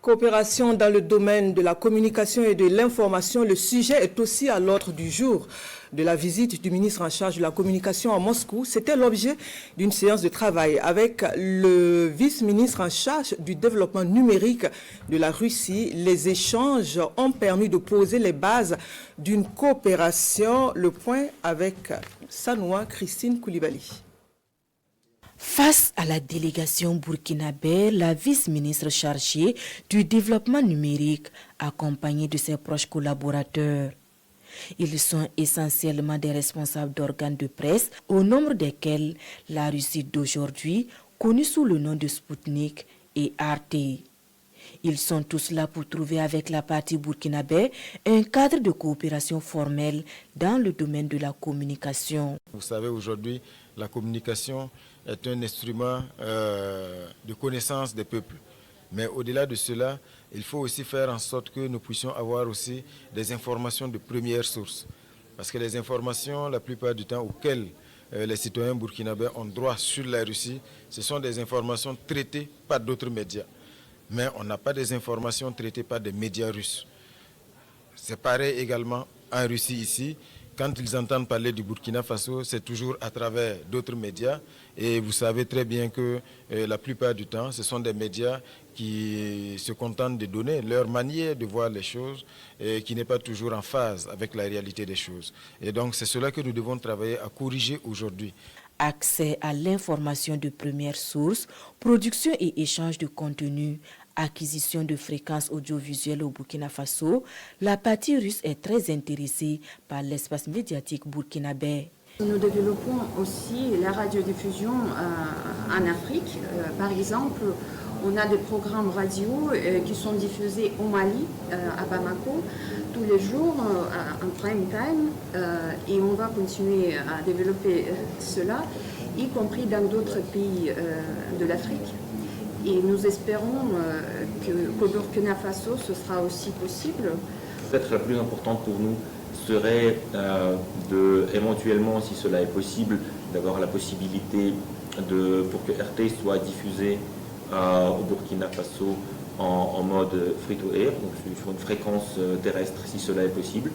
Coopération dans le domaine de la communication et de l'information, le sujet est aussi à l'ordre du jour de la visite du ministre en charge de la communication à Moscou. C'était l'objet d'une séance de travail avec le vice-ministre en charge du développement numérique de la Russie. Les échanges ont permis de poser les bases d'une coopération. Le point avec Sanoua Christine Koulibaly. Face à la délégation burkinabé, la vice-ministre chargée du développement numérique, accompagnée de ses proches collaborateurs. Ils sont essentiellement des responsables d'organes de presse, au nombre desquels la Russie d'aujourd'hui, connue sous le nom de Sputnik et Arte. Ils sont tous là pour trouver avec la partie burkinabé un cadre de coopération formelle dans le domaine de la communication. Vous savez, aujourd'hui, la communication est un instrument de connaissance des peuples. Mais au-delà de cela, il faut aussi faire en sorte que nous puissions avoir aussi des informations de première source. Parce que les informations, la plupart du temps, auxquelles les citoyens burkinabés ont droit sur la Russie, ce sont des informations traitées par d'autres médias. Mais on n'a pas des informations traitées par des médias russes. C'est pareil également en Russie ici. Quand ils entendent parler du Burkina Faso, c'est toujours à travers d'autres médias. Et vous savez très bien que la plupart du temps, ce sont des médias qui se contentent de donner leur manière de voir les choses et qui n'est pas toujours en phase avec la réalité des choses. Et donc c'est cela que nous devons travailler à corriger aujourd'hui. Accès à l'information de première source, production et échange de contenu, acquisition de fréquences audiovisuelles au Burkina Faso, la partie russe est très intéressée par l'espace médiatique burkinabé. Nous développons aussi la radiodiffusion en Afrique. Par exemple, on a des programmes radio qui sont diffusés au Mali, à Bamako, tous les jours en prime time. Et on va continuer à développer cela, y compris dans d'autres pays de l'Afrique. Et nous espérons qu'au Burkina Faso, ce sera aussi possible. Peut-être la plus importante pour nous serait éventuellement, si cela est possible, d'avoir la possibilité pour que RT soit diffusé au Burkina Faso en mode free-to-air, donc sur une fréquence terrestre, si cela est possible.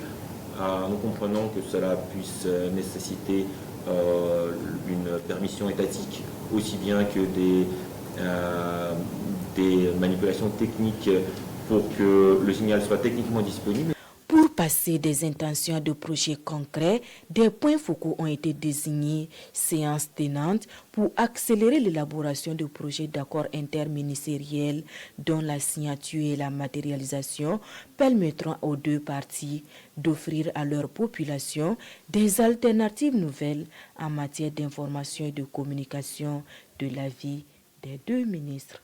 Nous comprenons que cela puisse nécessiter une permission étatique, aussi bien que des manipulations techniques pour que le signal soit techniquement disponible. Pour passer des intentions de projets concrets, des points focaux ont été désignés, séances tenantes, pour accélérer l'élaboration de projets d'accords interministériels dont la signature et la matérialisation permettront aux deux parties d'offrir à leur population des alternatives nouvelles en matière d'information et de communication de la vie des deux ministres.